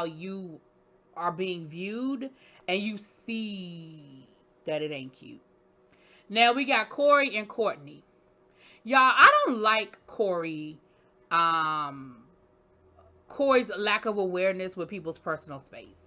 you are being viewed, and you see that it ain't cute. Now we got Corey and Courtney. Y'all, I don't like um Corey's lack of awareness with people's personal space.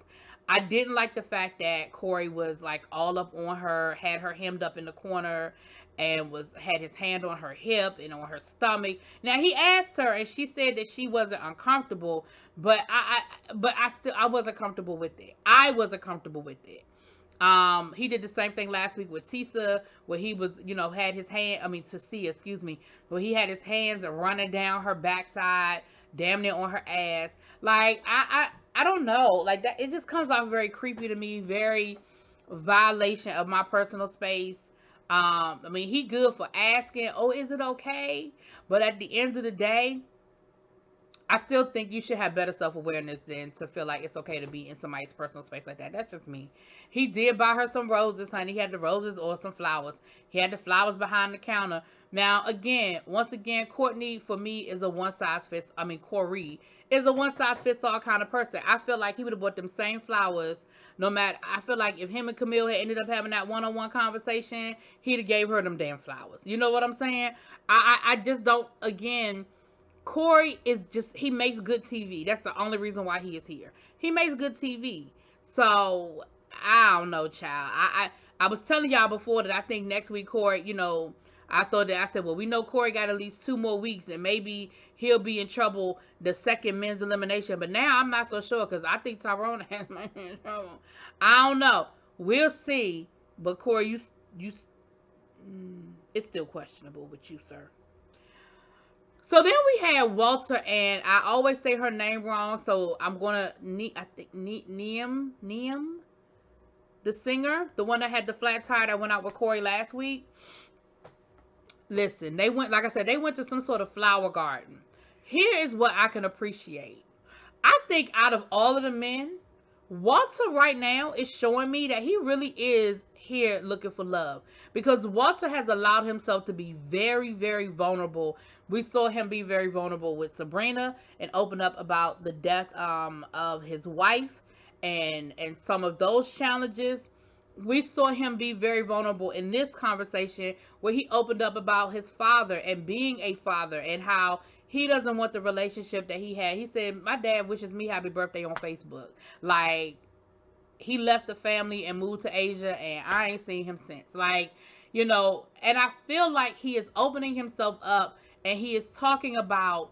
I didn't like the fact that Corey was like all up on her, had her hemmed up in the corner, and was had his hand on her hip and on her stomach. Now he asked her, and she said that she wasn't uncomfortable, but I wasn't comfortable with it. I wasn't comfortable with it. He did the same thing last week with Tisa, where he was, had his hand, Cecilia, excuse me, where he had his hands running down her backside, damn near on her ass. Like, I don't know. Like, that, it just comes off very creepy to me, very violation of my personal space. He good for asking, oh, is it okay? But at the end of the day, I still think you should have better self-awareness than to feel like it's okay to be in somebody's personal space like that. That's just me. He did buy her some roses, honey. He had the roses or some flowers. He had the flowers behind the counter. Now, once again, Courtney for me is a Corey is a one-size-fits-all kind of person. I feel like he would have bought them same flowers no matter. I feel like if him and Camille had ended up having that one-on-one conversation, he'd have gave her them damn flowers. You know what I'm saying? I just don't, again, Corey is just, he makes good TV. That's the only reason why he is here. He makes good TV. So, I don't know, child. I was telling y'all before that I think next week, Corey, I said, well, we know Corey got at least 2 more weeks, and maybe he'll be in trouble the second men's elimination. But now I'm not so sure, because I think Tyrone has my in trouble. I don't know. We'll see. But Corey, it's still questionable with you, sir. So then we had Walter, and I always say her name wrong, so I'm gonna I think Neem, the singer, the one that had the flat tire that went out with Corey last week. Listen, they went, like I said, they went to some sort of flower garden. Here is what I can appreciate. I think out of all of the men, Walter right now is showing me that he really is here looking for love, because Walter has allowed himself to be very, very vulnerable. We saw him be very vulnerable with Sabrina and open up about the death of his wife and some of those challenges. We saw him be very vulnerable in this conversation where he opened up about his father and being a father and how he doesn't want the relationship that he had. He said, my dad wishes me happy birthday on Facebook. Like, he left the family and moved to Asia, and I ain't seen him since. Like, and I feel like he is opening himself up, and he is talking about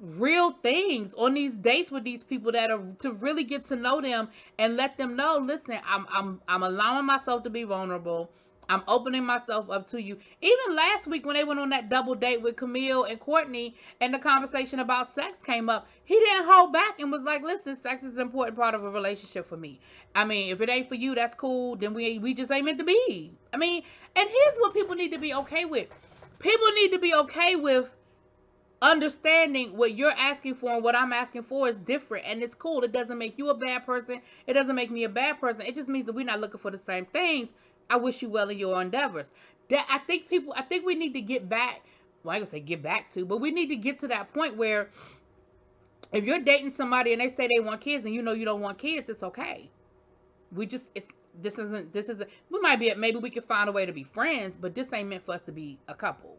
real things on these dates with these people that are to really get to know them and let them know, listen, I'm allowing myself to be vulnerable. I'm opening myself up to you. Even last week when they went on that double date with Camille and Courtney and the conversation about sex came up, he didn't hold back and was like, listen, sex is an important part of a relationship for me. If it ain't for you, that's cool. Then we just ain't meant to be. And here's what people need to be okay with. People need to be okay with understanding what you're asking for and what I'm asking for is different, and it's cool. It doesn't make you a bad person. It doesn't make me a bad person. It just means that we're not looking for the same things. I wish you well in your endeavors. That I think we need to get back. Well, I ain't gonna say get back to, but we need to get to that point where if you're dating somebody and they say they want kids and you don't want kids, it's okay. This isn't maybe we can find a way to be friends, but this ain't meant for us to be a couple.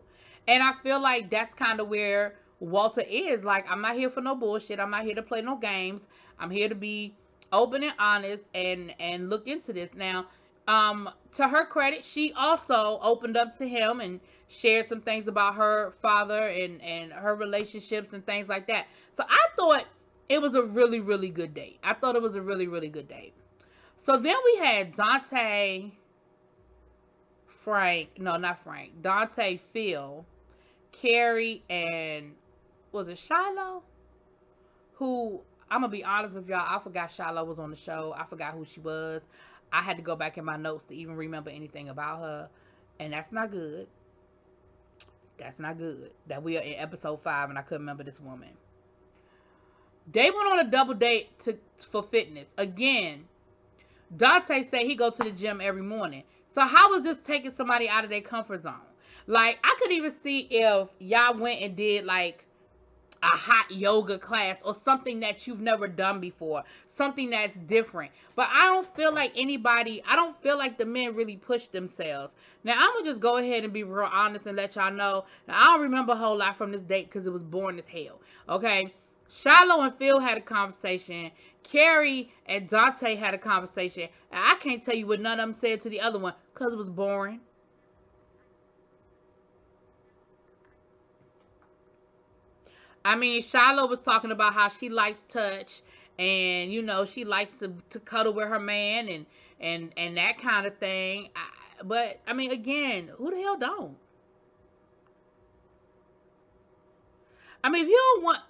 And I feel like that's kind of where Walter is. Like, I'm not here for no bullshit. I'm not here to play no games. I'm here to be open and honest and look into this. Now, to her credit, she also opened up to him and shared some things about her father and her relationships and things like that. So I thought it was a really, really good date. I thought it was a really, really good date. So then we had Dante, Phil, Carrie, and was it Shiloh? Who, I'm gonna be honest with y'all, I forgot Shiloh was on the show. I forgot who she was. I had to go back in my notes to even remember anything about her, and that's not good. That's not good. That we are in episode 5 and I couldn't remember this woman. They went on a double date for fitness. Again, Dante said he go to the gym every morning. So how is this taking somebody out of their comfort zone? Like, I could even see if y'all went and did like a hot yoga class or something that you've never done before, something that's different. But I don't feel like I don't feel like the men really push themselves. Now, I'm going to just go ahead and be real honest and let y'all know. Now, I don't remember a whole lot from this date because it was boring as hell. Okay? Shiloh and Phil had a conversation. Carrie and Dante had a conversation. And I can't tell you what none of them said to the other one because it was boring. I mean, Shiloh was talking about how she likes touch, and she likes to cuddle with her man and that kind of thing. But I mean, again, who the hell don't? I mean, if you don't want,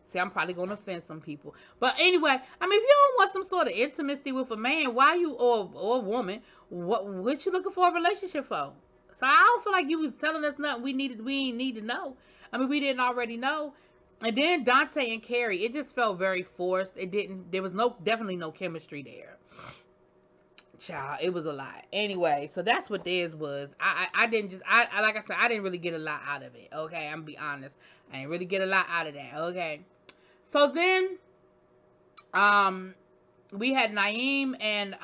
see, I'm probably gonna offend some people, but anyway, I mean, if you don't want some sort of intimacy with a man, why you or a woman, what you looking for a relationship for? So I don't feel like you was telling us nothing we ain't need to know. I mean, we didn't already know. And then Dante and Carrie, it just felt very forced. There was definitely no chemistry there. Child, it was a lot. Anyway, so that's what theirs was. I didn't just, like I said, I didn't really get a lot out of it. Okay, I'm gonna be honest. I didn't really get a lot out of that. Okay. So then, we had Naeem and,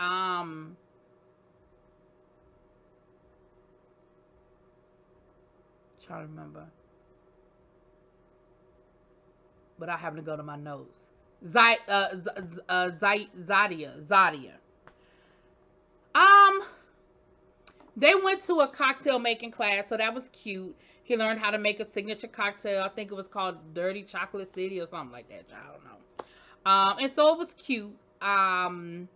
trying to remember. But I happen to go to my notes. Zadia. They went to a cocktail making class, so that was cute. He learned how to make a signature cocktail. I think it was called Dirty Chocolate City or something like that. I don't know. And so it was cute. And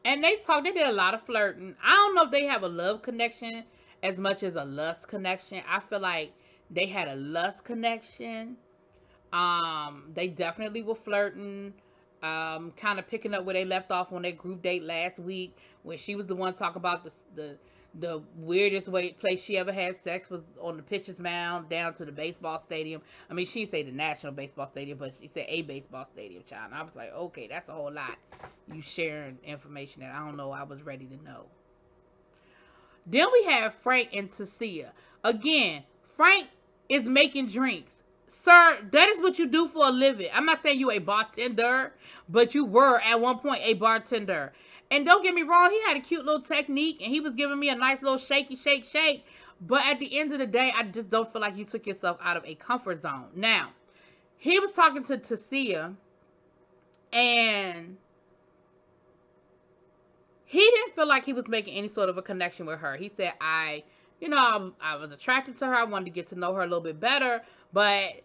they talked. They did a lot of flirting. I don't know if they have a love connection as much as a lust connection. I feel like they had a lust connection. They definitely were flirting. Kind of picking up where they left off on their group date last week, when she was the one talking about the weirdest place she ever had sex was on the pitcher's mound down to the baseball stadium. I mean, she didn't say the National Baseball Stadium, but she said a baseball stadium, child. And I was like, okay, that's a whole lot. You sharing information that I don't know I was ready to know. Then we have Frank and Cecilia. Again, Frank is making drinks. Sir, that is what you do for a living. I'm not saying you a bartender, but you were at one point a bartender. And don't get me wrong, he had a cute little technique, and he was giving me a nice little shaky, shake. But at the end of the day, I just don't feel like you took yourself out of a comfort zone. Now, he was talking to Cecilia, and he didn't feel like he was making any sort of a connection with her. He said, I was attracted to her. I wanted to get to know her a little bit better, but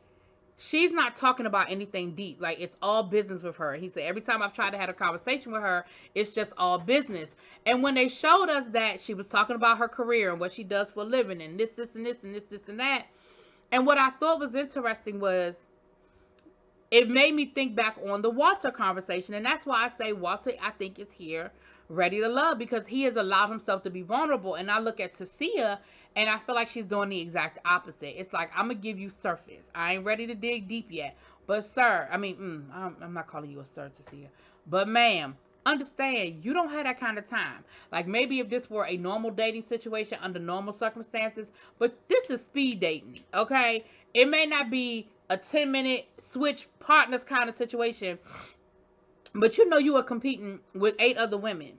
she's not talking about anything deep. Like, it's all business with her. He said, every time I've tried to have a conversation with her, it's just all business. And when they showed us that she was talking about her career and what she does for a living and this, and that. And what I thought was interesting was, it made me think back on the Walter conversation. And that's why I say Walter, I think, is here ready to love, because he has allowed himself to be vulnerable. And I look at Cecilia, and I feel like she's doing the exact opposite. It's like, I'm going to give you surface. I ain't ready to dig deep yet. But sir, I'm not calling you a sir, Cecilia. But ma'am, understand, you don't have that kind of time. Like, maybe if this were a normal dating situation under normal circumstances, but this is speed dating, okay? It may not be a 10-minute switch partners kind of situation, but you are competing with 8 other women.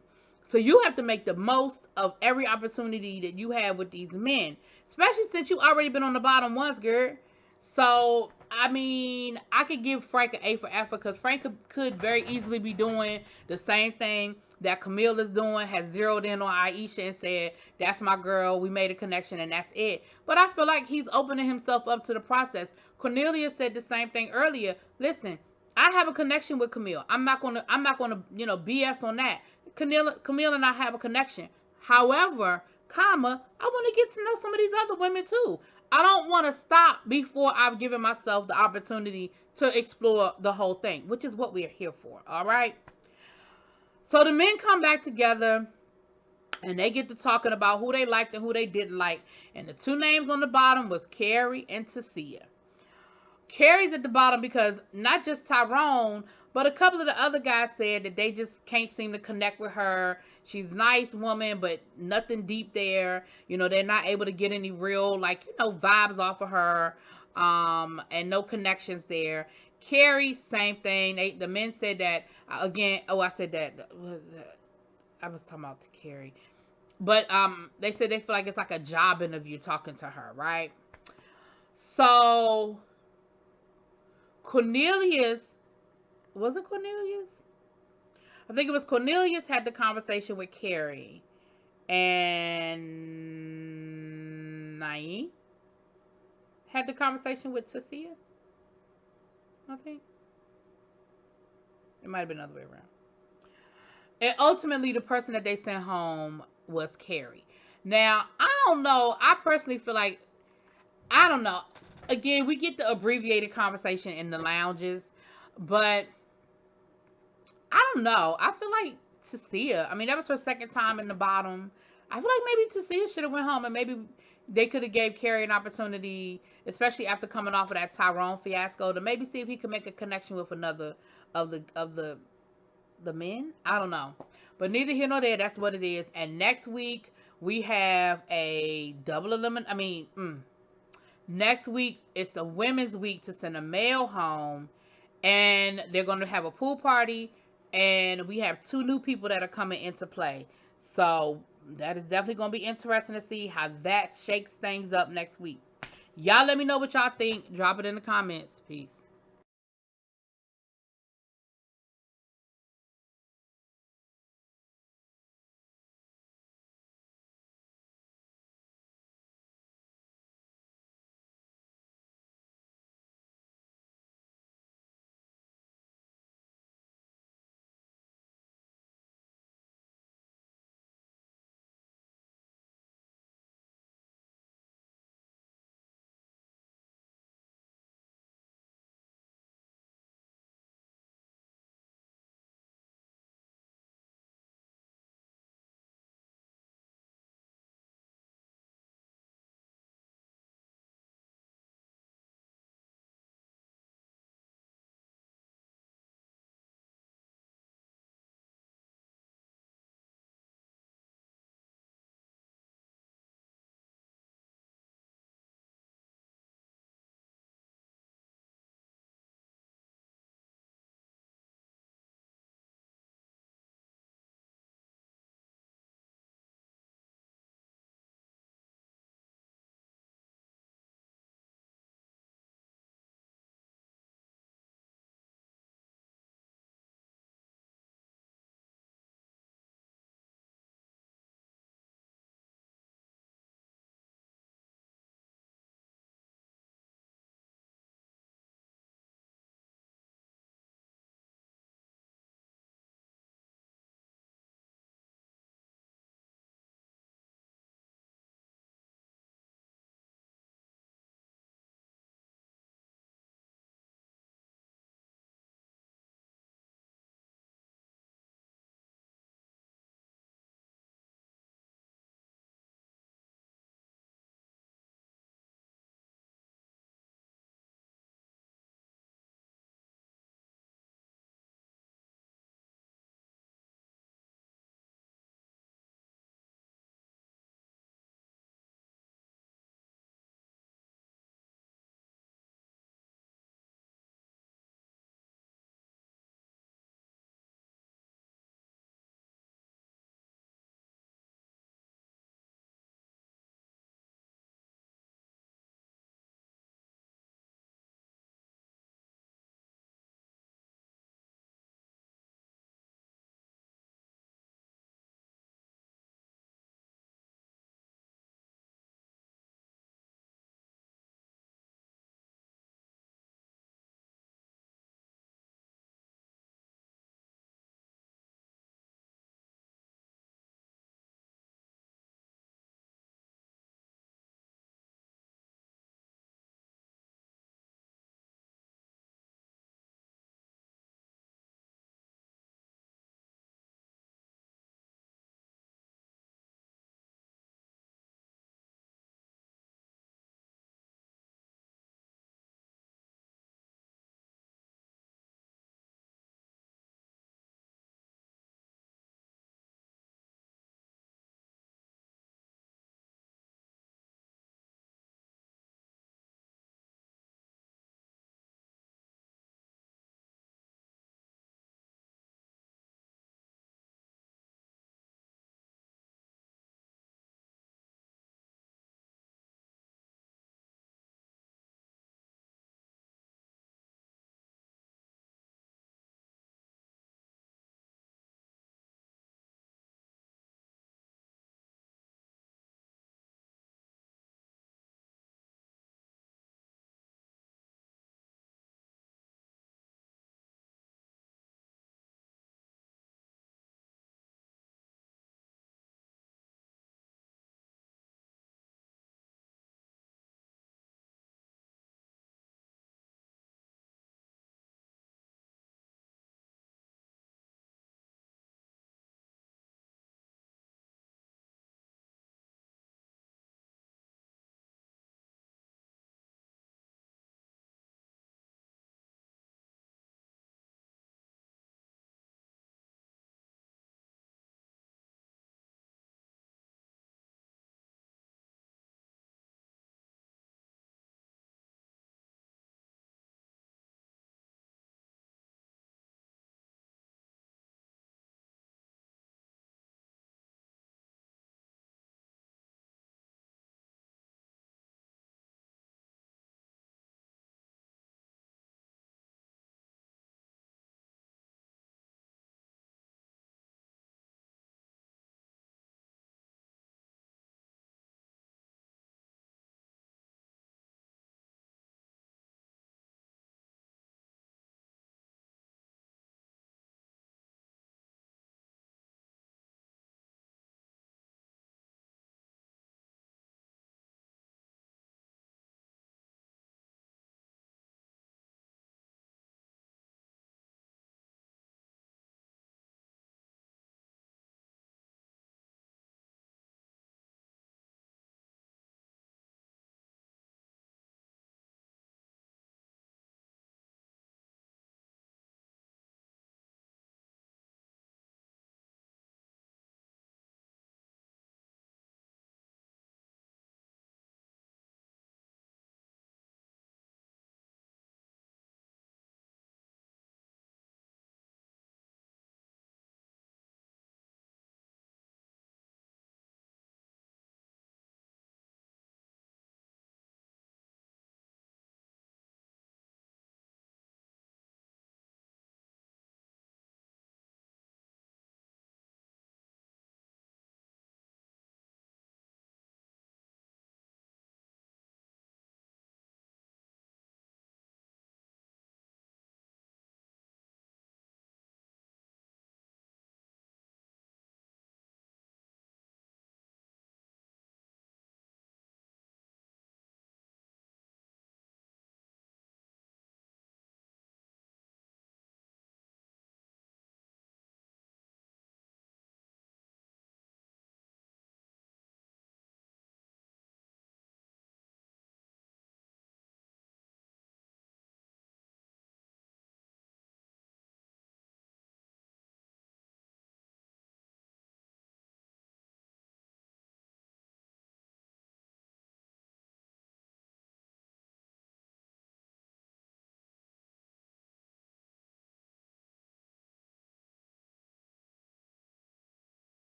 So you have to make the most of every opportunity that you have with these men, especially since you already been on the bottom once, girl. So, I mean, I could give Frank an A for effort, because Frank could very easily be doing the same thing that Camille is doing, has zeroed in on Aisha and said, that's my girl, we made a connection, and that's it. But I feel like he's opening himself up to the process. Cornelia said the same thing earlier. Listen, I have a connection with Camille. I'm not gonna, BS on that. Camille and I have a connection. However, I want to get to know some of these other women too. I don't want to stop before I've given myself the opportunity to explore the whole thing, which is what we're here for. All right. So the men come back together, and they get to talking about who they liked and who they didn't like. And the 2 names on the bottom was Carrie and Cecilia. Carrie's at the bottom because not just Tyrone, but a couple of the other guys said that they just can't seem to connect with her. She's a nice woman, but nothing deep there. They're not able to get any real, vibes off of her. And no connections there. Carrie, same thing. The men said that again. Oh, I said that. I was talking about to Carrie, but they said they feel like it's like a job interview talking to her, right? So Cornelius, was it Cornelius? I think it was Cornelius had the conversation with Carrie, and Naeem had the conversation with Cecilia. I think it might have been the other way around. And ultimately, the person that they sent home was Carrie. Now, I don't know. I personally feel like, I don't know. Again, we get the abbreviated conversation in the lounges, but I don't know. I feel like Cecilia, I mean, that was her second time in the bottom. I feel like maybe Cecilia should have went home, and maybe they could have gave Carrie an opportunity, especially after coming off of that Tyrone fiasco, to maybe see if he could make a connection with another of the men. I don't know, but neither here nor there. That's what it is. And next week we have a double elimination. I mean, next week it's the women's week to send a male home, and they're going to have a pool party, and we have 2 new people that are coming into play. So that is definitely going to be interesting to see how that shakes things up next week. Y'all let me know what y'all think. Drop it in the comments. Peace.